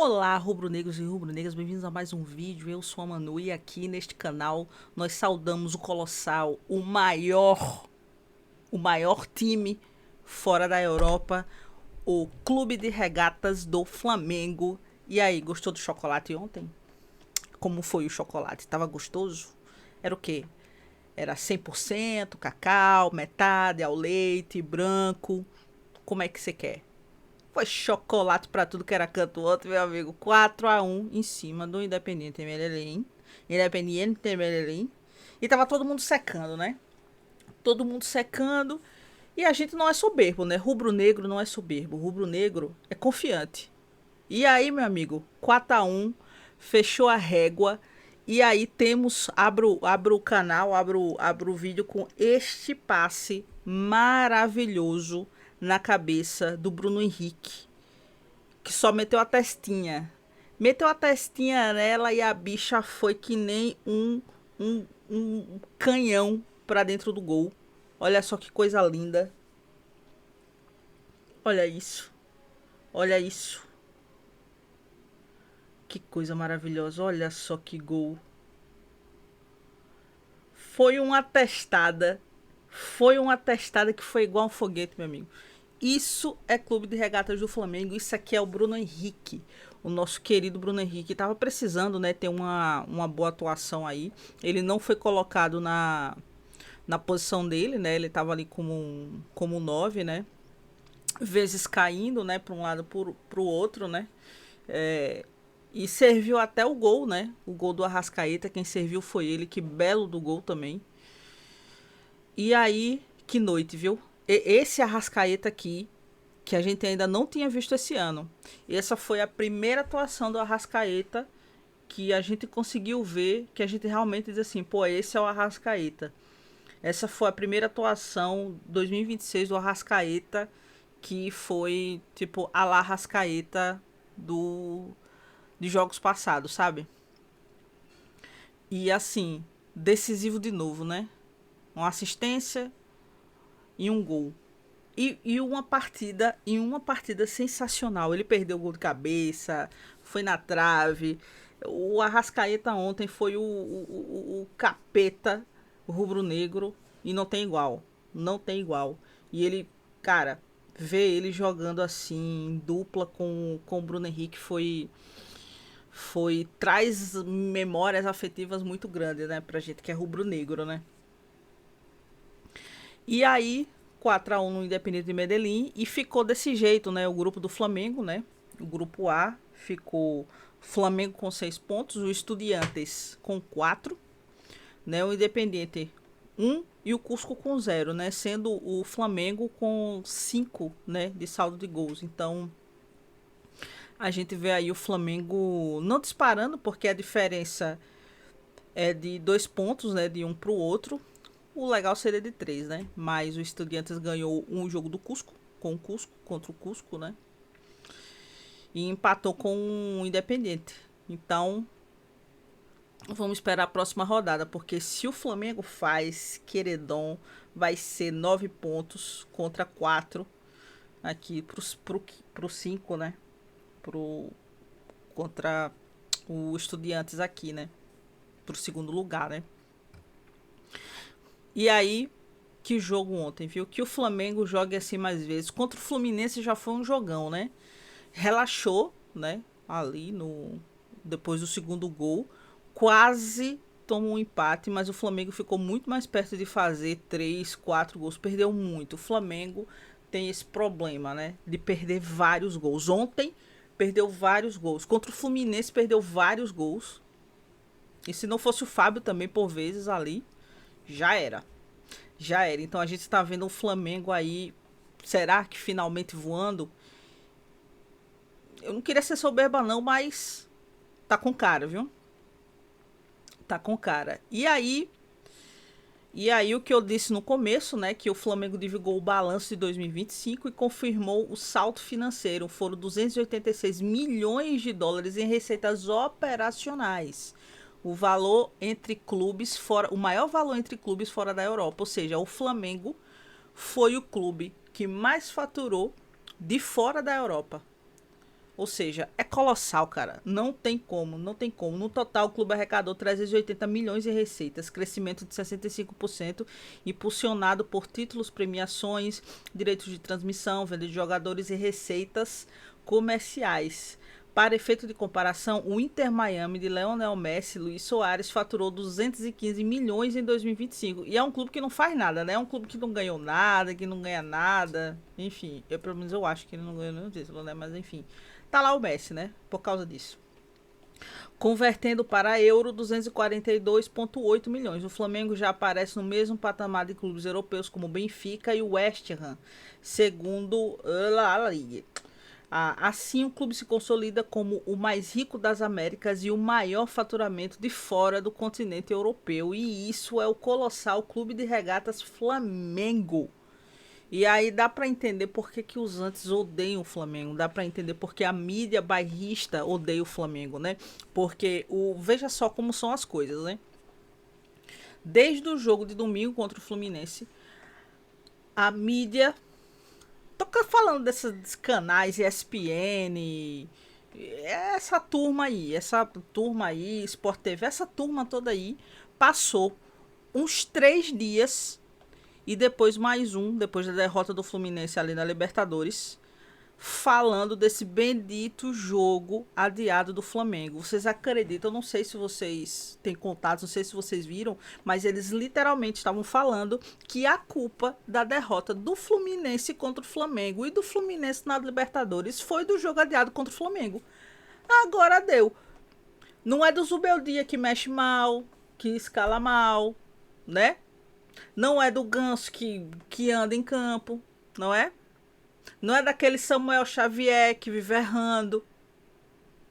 Olá, rubro-negros e rubro-negras, bem-vindos a mais um vídeo. Eu sou a Manu e aqui neste canal nós saudamos o colossal, o maior time fora da Europa, o Clube de Regatas do Flamengo. E aí, gostou do chocolate ontem? Como foi o chocolate? Tava gostoso? Era o quê? Era 100% cacau, metade ao leite, branco. Como é que você quer? Foi chocolate pra tudo que era canto outro, meu amigo. 4-1 em cima do Independiente Medellín. Independiente Medellín. E tava todo mundo secando, né? Todo mundo secando. E a gente não é soberbo, né? Rubro-negro não é soberbo. Rubro-negro é confiante. E aí, meu amigo, 4-1, fechou a régua. E aí temos, abro o canal, abro o vídeo com este passe maravilhoso na cabeça do Bruno Henrique, que só meteu a testinha. Meteu a testinha nela e a bicha foi que nem um canhão pra dentro do gol. Olha só que coisa linda. Olha isso. Olha isso. Que coisa maravilhosa. Olha só que gol. Foi uma testada. Foi uma testada que foi igual um foguete, meu amigo. Isso é Clube de Regatas do Flamengo. Isso aqui é o Bruno Henrique. O nosso querido Bruno Henrique estava precisando, né, ter uma boa atuação aí. Ele não foi colocado na posição dele, né? Ele estava ali como 9, né? Vezes caindo, né, para um lado para o outro, né? É, e serviu até o gol, né? O gol do Arrascaeta, quem serviu foi ele, que belo do gol também. E aí, que noite, viu? Esse Arrascaeta aqui, que a gente ainda não tinha visto esse ano. E essa foi a primeira atuação do Arrascaeta que a gente conseguiu ver, que a gente realmente diz assim, pô, esse é o Arrascaeta. Essa foi a primeira atuação 2026 do Arrascaeta, que foi tipo a la Arrascaeta de jogos passados, sabe? E assim, decisivo de novo, né? Uma assistência e um gol. E uma partida sensacional. Ele perdeu o gol de cabeça, foi na trave. O Arrascaeta ontem foi o capeta rubro-negro e não tem igual. Não tem igual. E ele, cara, ver ele jogando assim, em dupla com o Bruno Henrique traz memórias afetivas muito grandes, né, pra gente que é rubro-negro, né? E aí, 4-1 no Independente de Medellín e ficou desse jeito, né? O grupo do Flamengo, né? O grupo A ficou Flamengo com 6 pontos, o Estudiantes com 4, né? O Independente 1 e o Cusco com 0, né? Sendo o Flamengo com 5, né, de saldo de gols. Então, a gente vê aí o Flamengo não disparando, porque a diferença é de 2 pontos, né, de um para o outro. O legal seria de 3, né? Mas o Estudiantes ganhou um jogo do Cusco, com o Cusco, contra o Cusco, né? E empatou com o Independente. Então, vamos esperar a próxima rodada, porque se o Flamengo faz, queridão, vai ser 9 pontos contra 4 aqui pro 5, né? Pro, contra o Estudiantes aqui, né? Pro segundo lugar, né? E aí, que jogo ontem, viu? Que o Flamengo jogue assim mais vezes. Contra o Fluminense já foi um jogão, né? Relaxou, né? Ali no depois do segundo gol, quase tomou um empate, mas o Flamengo ficou muito mais perto de fazer 3, 4 gols. Perdeu muito. O Flamengo tem esse problema, né? De perder vários gols. Ontem perdeu vários gols. Contra o Fluminense perdeu vários gols. E se não fosse o Fábio também por vezes ali, já era. Já era. Então a gente está vendo o Flamengo aí. Será que finalmente voando? Eu não queria ser soberba, não, mas tá com cara, viu? Tá com cara. E aí o que eu disse no começo, né? Que o Flamengo divulgou o balanço de 2025 e confirmou o salto financeiro. Foram 286 milhões de dólares em receitas operacionais. O valor entre clubes fora, o maior valor entre clubes fora da Europa, ou seja, o Flamengo foi o clube que mais faturou de fora da Europa. Ou seja, é colossal, cara. Não tem como, não tem como. No total, o clube arrecadou 380 milhões em receitas, crescimento de 65%, impulsionado por títulos, premiações, direitos de transmissão, venda de jogadores e receitas comerciais. Para efeito de comparação, o Inter Miami de Lionel Messi e Luis Soares faturou 215 milhões em 2025. E é um clube que não faz nada, né? É um clube que não ganhou nada, que não ganha nada. Enfim, pelo menos eu acho que ele não ganhou nenhum título, né? Mas enfim, tá lá o Messi, né? Por causa disso. Convertendo para euro 242,8 milhões. O Flamengo já aparece no mesmo patamar de clubes europeus como o Benfica e o West Ham, segundo a Liga. Assim, o clube se consolida como o mais rico das Américas e o maior faturamento de fora do continente europeu. E isso é o colossal Clube de Regatas Flamengo. E aí dá para entender por que os antes odeiam o Flamengo. Dá para entender por que a mídia bairrista odeia o Flamengo, né? Porque veja só como são as coisas, né? Desde o jogo de domingo contra o Fluminense, a mídia... Tô falando desses canais ESPN, essa turma aí, Sport TV, essa turma toda aí, passou uns 3 dias e depois mais um, depois da derrota do Fluminense ali na Libertadores, falando desse bendito jogo adiado do Flamengo. Vocês acreditam? Eu não sei se vocês têm contato, não sei se vocês viram, mas eles literalmente estavam falando que a culpa da derrota do Fluminense contra o Flamengo e do Fluminense na Libertadores foi do jogo adiado contra o Flamengo. Agora deu. Não é do Zubeldia que mexe mal, que escala mal, né? Não é do Ganso que anda em campo, não é? Não é daquele Samuel Xavier que vive errando,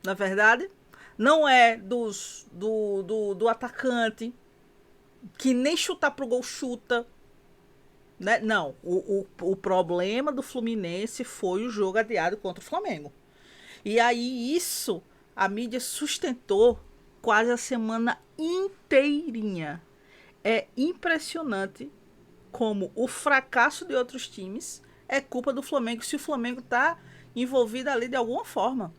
na verdade. Não é do atacante que nem chutar pro gol chuta. Né? Não, o problema do Fluminense foi o jogo adiado contra o Flamengo. E aí isso a mídia sustentou quase a semana inteirinha. É impressionante como o fracasso de outros times é culpa do Flamengo se o Flamengo está envolvido ali de alguma forma.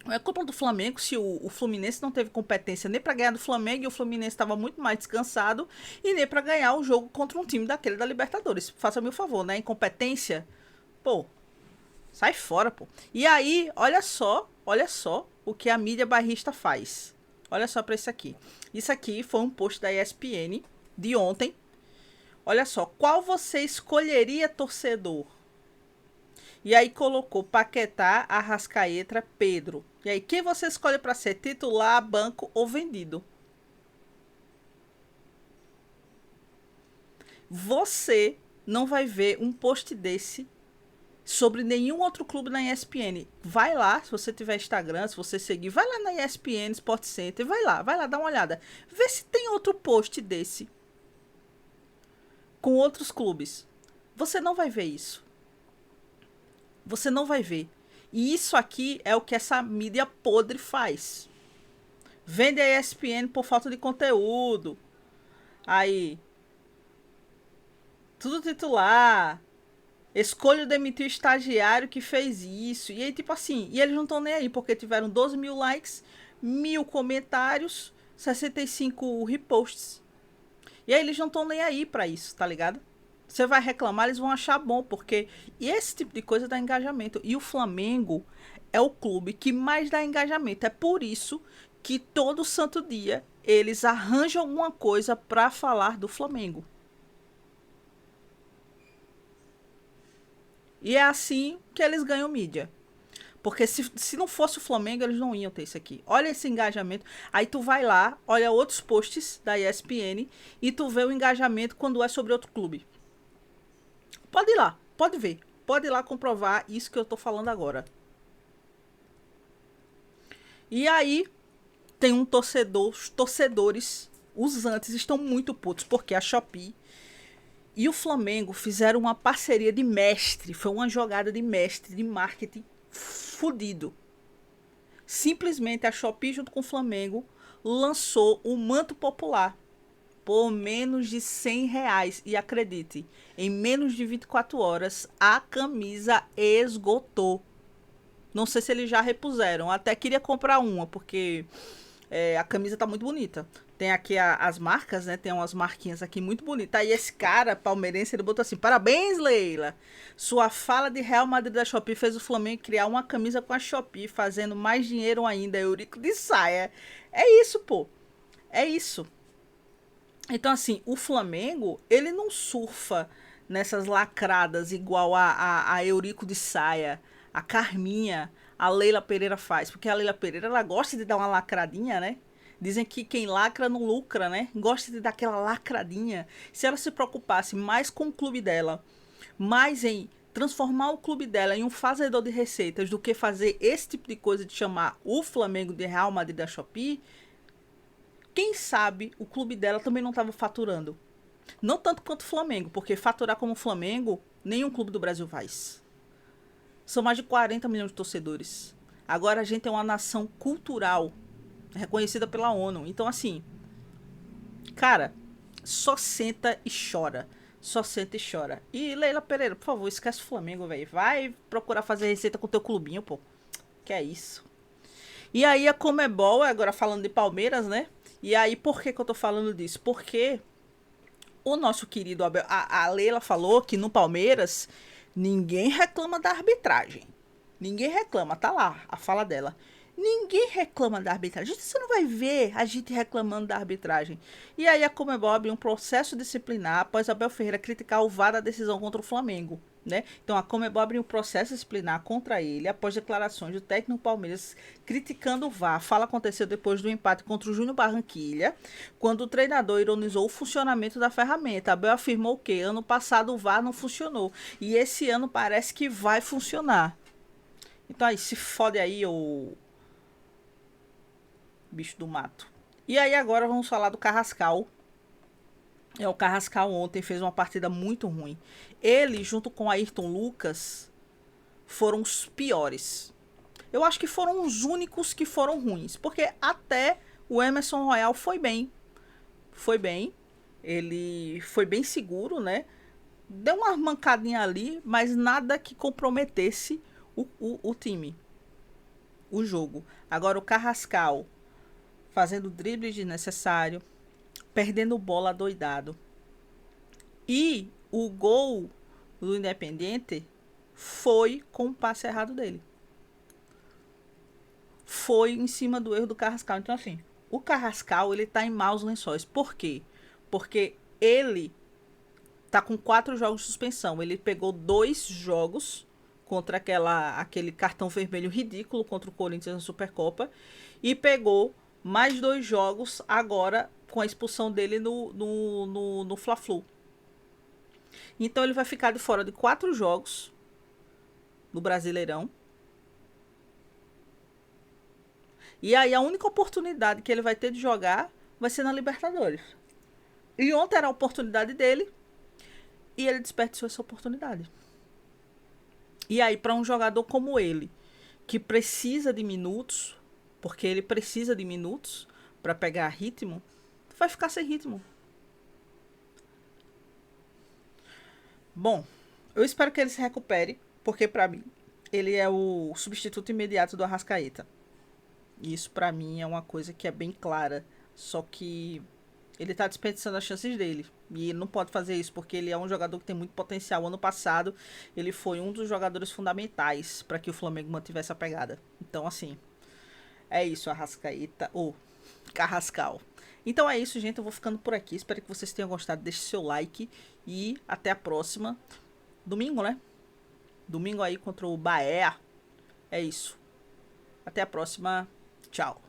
Não é culpa do Flamengo se o Fluminense não teve competência nem para ganhar do Flamengo e o Fluminense estava muito mais descansado e nem para ganhar o jogo contra um time daquele da Libertadores. Faça-me o favor, né? Incompetência, pô, sai fora, pô. E aí, olha só o que a mídia bairrista faz. Olha só para isso aqui. Isso aqui foi um post da ESPN de ontem. Olha só, qual você escolheria torcedor? E aí colocou Paquetá, Arrascaeta, Pedro. E aí, quem você escolhe para ser titular, banco ou vendido? Você não vai ver um post desse sobre nenhum outro clube na ESPN. Vai lá, se você tiver Instagram, se você seguir, vai lá na ESPN Sport Center, vai lá, dá uma olhada. Vê se tem outro post desse com outros clubes. Você não vai ver isso. Você não vai ver. E isso aqui é o que essa mídia podre faz. Vende a ESPN por falta de conteúdo. Aí, tudo titular. Escolho demitir o estagiário que fez isso. E aí, tipo assim, e eles não estão nem aí, porque tiveram 12 mil likes, 1000 comentários, 65 reposts. E aí eles não estão nem aí pra isso, tá ligado? Você vai reclamar, eles vão achar bom, porque esse tipo de coisa dá engajamento. E o Flamengo é o clube que mais dá engajamento. É por isso que todo santo dia eles arranjam alguma coisa pra falar do Flamengo. E é assim que eles ganham mídia. Porque se não fosse o Flamengo, eles não iam ter isso aqui. Olha esse engajamento. Aí tu vai lá, olha outros posts da ESPN e tu vê o engajamento quando é sobre outro clube. Pode ir lá, pode ver. Pode ir lá comprovar isso que eu tô falando agora. E aí, tem um torcedor, os torcedores, os antes, estão muito putos, porque a Shopee e o Flamengo fizeram uma parceria de mestre. Foi uma jogada de mestre, de marketing fudido. Simplesmente a Shopee, junto com o Flamengo, lançou o manto popular por menos de R$ 100. E acredite, em menos de 24 horas, a camisa esgotou. Não sei se eles já repuseram. Até queria comprar uma, porque a camisa tá muito bonita. Tem aqui as marcas, né? Tem umas marquinhas aqui muito bonitas. Aí esse cara, palmeirense, ele botou assim: parabéns, Leila! Sua fala de Real Madrid da Shopee fez o Flamengo criar uma camisa com a Shopee, fazendo mais dinheiro ainda. Eurico de saia. É isso, pô. É isso. Então, assim, o Flamengo, ele não surfa nessas lacradas igual a Eurico de Saia, a Carminha, a Leila Pereira faz. Porque a Leila Pereira, ela gosta de dar uma lacradinha, né? Dizem que quem lacra não lucra, né? Gosta de dar aquela lacradinha. Se ela se preocupasse mais com o clube dela, mais em transformar o clube dela em um fazedor de receitas do que fazer esse tipo de coisa de chamar o Flamengo de Real Madrid da Shopee, quem sabe o clube dela também não estava faturando. Não tanto quanto o Flamengo, porque faturar como o Flamengo, nenhum clube do Brasil faz. São mais de 40 milhões de torcedores. Agora a gente é uma nação cultural, reconhecida pela ONU. Então, assim, cara, só senta e chora. Só senta e chora. E Leila Pereira, por favor, esquece o Flamengo, velho. Vai procurar fazer receita com o teu clubinho, pô. Que é isso. E aí a Conmebol, agora falando de Palmeiras, né? E aí, por que eu tô falando disso? Porque o nosso querido Abel, a Leila falou que no Palmeiras ninguém reclama da arbitragem. Ninguém reclama, tá lá a fala dela. Ninguém reclama da arbitragem. Você não vai ver a gente reclamando da arbitragem. E aí a Conmebol abriu um processo disciplinar após Abel Ferreira criticar o VAR da decisão contra o Flamengo. Né? Então a Conmebol abriu um processo disciplinar contra ele após declarações do técnico Palmeiras criticando o VAR. A fala aconteceu depois do empate contra o Júnior Barranquilla, quando o treinador ironizou o funcionamento da ferramenta. Abel afirmou que ano passado o VAR não funcionou e esse ano parece que vai funcionar. Então aí, se fode aí, ô bicho do mato. E aí agora vamos falar do Carrascal. O Carrascal ontem fez uma partida muito ruim. Ele, junto com Ayrton Lucas, foram os piores. Eu acho que foram os únicos que foram ruins. Porque até o Emerson Royal foi bem. Foi bem. Ele foi bem seguro, né? Deu uma mancadinha ali, mas nada que comprometesse o time. O jogo. Agora o Carrascal fazendo drible desnecessário, perdendo bola doidado. E o gol do Independente foi com o passe errado dele. Foi em cima do erro do Carrascal. Então, assim, o Carrascal, ele tá em maus lençóis. Por quê? Porque ele tá com 4 jogos de suspensão. Ele pegou 2 jogos contra aquele cartão vermelho ridículo contra o Corinthians na Supercopa. E pegou mais 2 jogos agora com a expulsão dele no Fla-Flu. Então ele vai ficar de fora de 4 jogos do Brasileirão. E aí a única oportunidade que ele vai ter de jogar vai ser na Libertadores. E ontem era a oportunidade dele e ele desperdiçou essa oportunidade. E aí para um jogador como ele, que precisa de minutos, porque ele precisa de minutos para pegar ritmo, vai ficar sem ritmo. Bom, eu espero que ele se recupere, porque para mim ele é o substituto imediato do Arrascaeta. E isso para mim é uma coisa que é bem clara, só que ele tá desperdiçando as chances dele. E ele não pode fazer isso porque ele é um jogador que tem muito potencial. Ano passado ele foi um dos jogadores fundamentais para que o Flamengo mantivesse a pegada. Então assim, é isso, Arrascaeta ou Carrascal. Então é isso, gente. Eu vou ficando por aqui. Espero que vocês tenham gostado. Deixe seu like e até a próxima. Domingo, né? Domingo aí contra o Bahia. É isso. Até a próxima. Tchau.